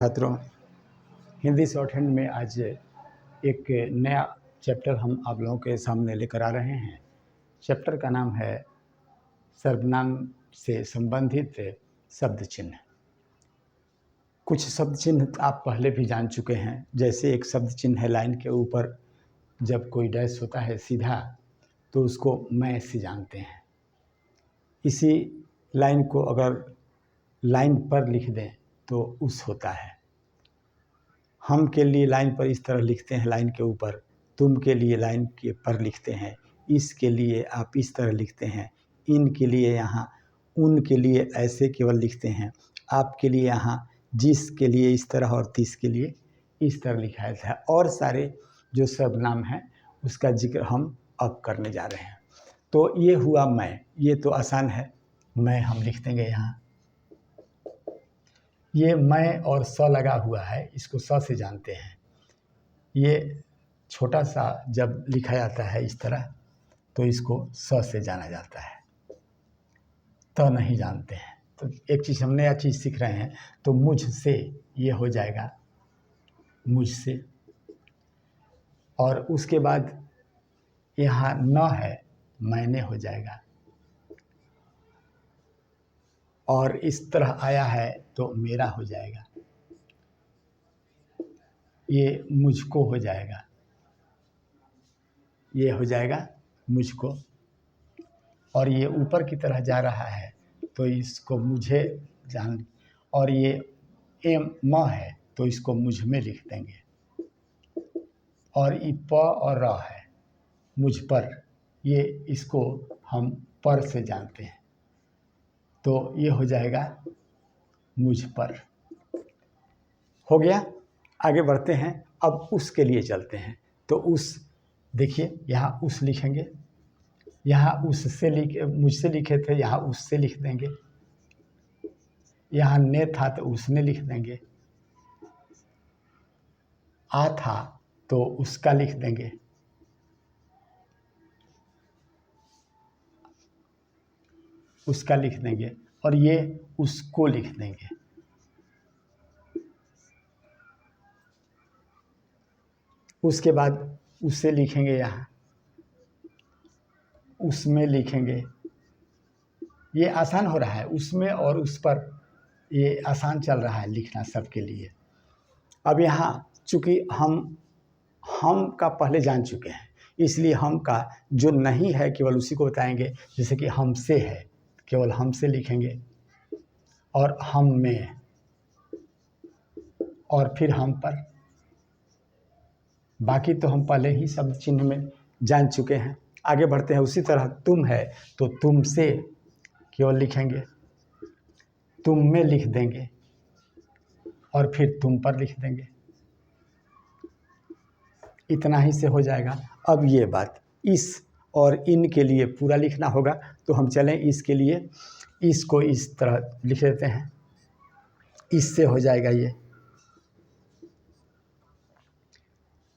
छात्रों, Hindi short hand में आज एक नया चैप्टर हम आप लोगों के सामने लेकर आ रहे हैं। चैप्टर का नाम है सर्वनाम से संबंधित शब्द चिन्ह। कुछ शब्द चिन्ह आप पहले भी जान चुके हैं, जैसे एक शब्द चिन्ह है लाइन के ऊपर जब कोई डैश होता है सीधा तो उसको मैं से जानते हैं। इसी लाइन को अगर लाइन पर लिख दें तो उस होता है। हम के लिए लाइन पर इस तरह लिखते हैं लाइन के ऊपर, तुम के लिए लाइन के पर लिखते हैं, इसके लिए आप इस तरह लिखते हैं, इन के लिए यहाँ, उन के लिए ऐसे केवल लिखते हैं, आप के लिए यहाँ, जिस के लिए इस तरह और तीस के लिए इस तरह लिखा है। और सारे जो सर्वनाम हैं उसका जिक्र हम अब करने जा रहे हैं। तो ये हुआ मैं, ये तो आसान है, मैं हम लिख देंगे यहाँ। ये मैं और स लगा हुआ है, इसको स से जानते हैं। ये छोटा सा जब लिखा जाता है इस तरह तो इसको स से जाना जाता है, त नहीं जानते हैं। तो एक चीज़ हम नया चीज़ सीख रहे हैं। तो मुझसे ये हो जाएगा मुझसे, और उसके बाद यहाँ न है, मैंने हो जाएगा, और इस तरह आया है तो मेरा हो जाएगा, ये मुझको हो जाएगा, ये हो जाएगा मुझको, और ये ऊपर की तरह जा रहा है तो इसको मुझे जान, और ये एम म है तो इसको मुझ में लिख देंगे, और ये प और र है मुझ पर, ये इसको हम पर से जानते हैं तो ये हो जाएगा मुझ पर। हो गया। आगे बढ़ते हैं। अब उसके लिए चलते हैं। तो उस, देखिए यहाँ उस लिखेंगे, यहाँ उससे मुझसे लिखे थे, यहाँ उससे लिख देंगे, यहाँ ने था तो उसने लिख देंगे, आ था तो उसका लिख देंगे, उसका लिख देंगे, और ये उसको लिख देंगे। उसके बाद उसे लिखेंगे, यहाँ उसमें लिखेंगे। ये आसान हो रहा है, उसमें और उस पर ये आसान चल रहा है लिखना सबके लिए। अब यहाँ चूँकि हम का पहले जान चुके हैं, इसलिए हम का जो नहीं है केवल उसी को बताएंगे। जैसे कि हमसे है, केवल हमसे लिखेंगे, और हम में, और फिर हम पर। बाकी तो हम पहले ही शब्द चिन्ह में जान चुके हैं। आगे बढ़ते हैं। उसी तरह तुम है तो तुमसे केवल लिखेंगे, तुम में लिख देंगे, और फिर तुम पर लिख देंगे। इतना ही से हो जाएगा। अब ये बात इस और इन के लिए पूरा लिखना होगा, तो हम चलें इसके लिए, इसको इस तरह लिख देते हैं, इससे हो जाएगा ये,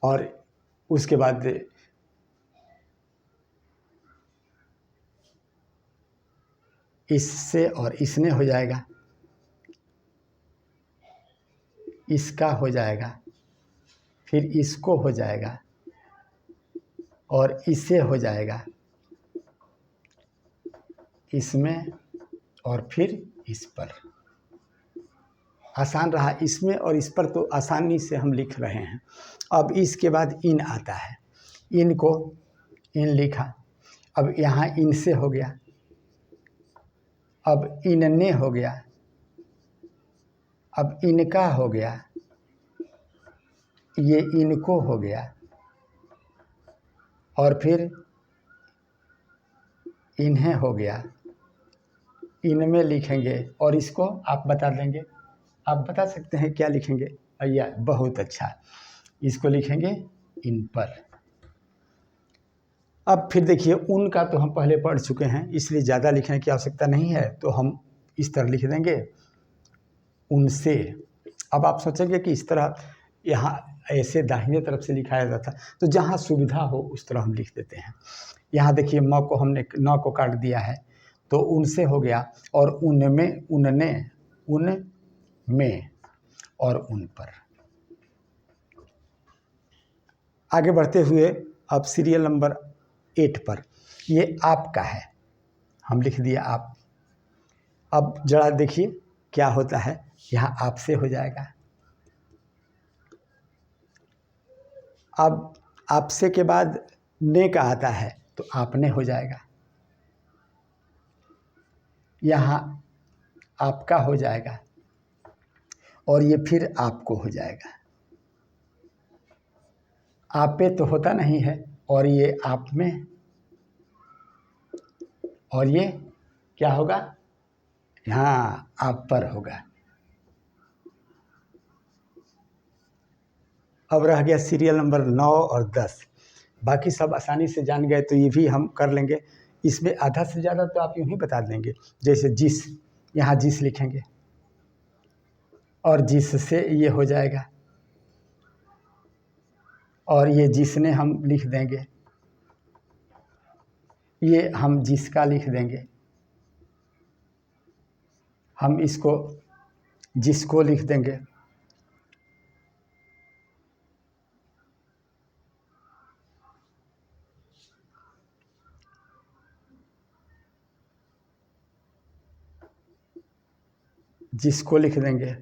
और उसके बाद इससे और इसने हो जाएगा, इसका हो जाएगा, फिर इसको हो जाएगा, और इससे हो जाएगा, इसमें, और फिर इस पर। आसान रहा। इसमें और इस पर तो आसानी से हम लिख रहे हैं। अब इसके बाद इन आता है, इन को इन लिखा, अब यहाँ इनसे हो गया, अब इनने हो गया, अब इनका हो गया, ये इनको हो गया, और फिर इन्हें हो गया, इनमें लिखेंगे, और इसको आप बता देंगे। आप बता सकते हैं क्या लिखेंगे? भैया बहुत अच्छा, इसको लिखेंगे इन पर। अब फिर देखिए, उनका तो हम पहले पढ़ चुके हैं, इसलिए ज़्यादा लिखने की आवश्यकता नहीं है, तो हम इस तरह लिख देंगे उनसे। अब आप सोचेंगे कि इस तरह यहाँ ऐसे दाहिने तरफ से लिखाया जाता, तो जहाँ सुविधा हो उस तरह हम लिख देते हैं। यहाँ देखिए म को हमने न को काट दिया है, तो उनसे हो गया, और उनमें, उनने, उन में, और उन पर। आगे बढ़ते हुए अब सीरियल नंबर 8 पर, ये आपका है, हम लिख दिया आप। अब जरा देखिए क्या होता है, यहाँ आपसे हो जाएगा। अब आपसे के बाद ने का आता है तो आपने हो जाएगा, यहाँ आपका हो जाएगा और ये फिर आपको हो जाएगा। आप पे तो होता नहीं है और ये आप में, और ये क्या होगा, हाँ आप पर होगा। अब रह गया सीरियल नंबर 9 और 10। बाकी सब आसानी से जान गए तो ये भी हम कर लेंगे। इसमें आधा से ज़्यादा तो आप यूँ ही बता देंगे, जैसे जिस, यहाँ जिस लिखेंगे और जिससे ये हो जाएगा, और ये जिसने हम लिख देंगे, ये हम जिसका लिख देंगे, हम इसको जिसको लिख देंगे, जिसको लिख देंगे,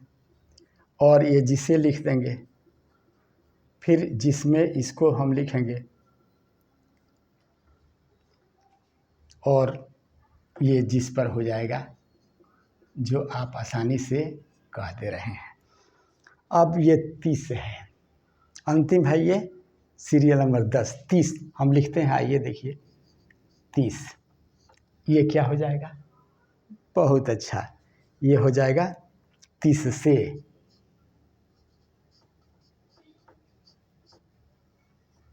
और ये जिसे लिख देंगे, फिर जिसमें इसको हम लिखेंगे और ये जिस पर हो जाएगा, जो आप आसानी से कह दे रहे हैं। अब ये 30 है, अंतिम है ये सीरियल नंबर 10। 30 हम लिखते हैं, आइए देखिए 30, ये क्या हो जाएगा, बहुत अच्छा, ये हो जाएगा 30 से,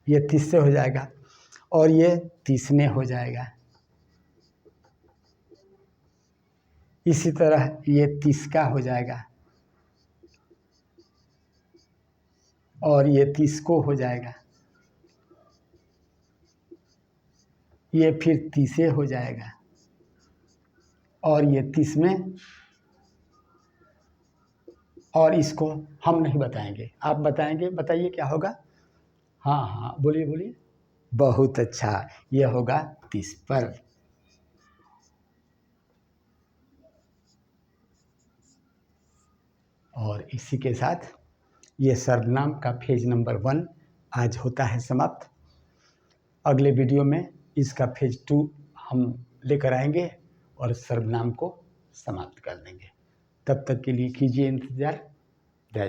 ये 30 से हो जाएगा और ये 30 ने हो जाएगा। इसी तरह ये 30 का हो जाएगा और ये 30 को हो जाएगा, ये फिर 30 हो जाएगा और ये 30 में, और इसको हम नहीं बताएंगे, आप बताएंगे, बताइए क्या होगा। हाँ हाँ बोलिए बोलिए, बहुत अच्छा, ये होगा 30 पर। और इसी के साथ ये सर्वनाम का फेज नंबर 1 आज होता है समाप्त। अगले वीडियो में इसका फेज 2 हम लेकर आएंगे और सर्वनाम को समाप्त कर देंगे। तब तक के लिए कीजिए इंतज़ार। जय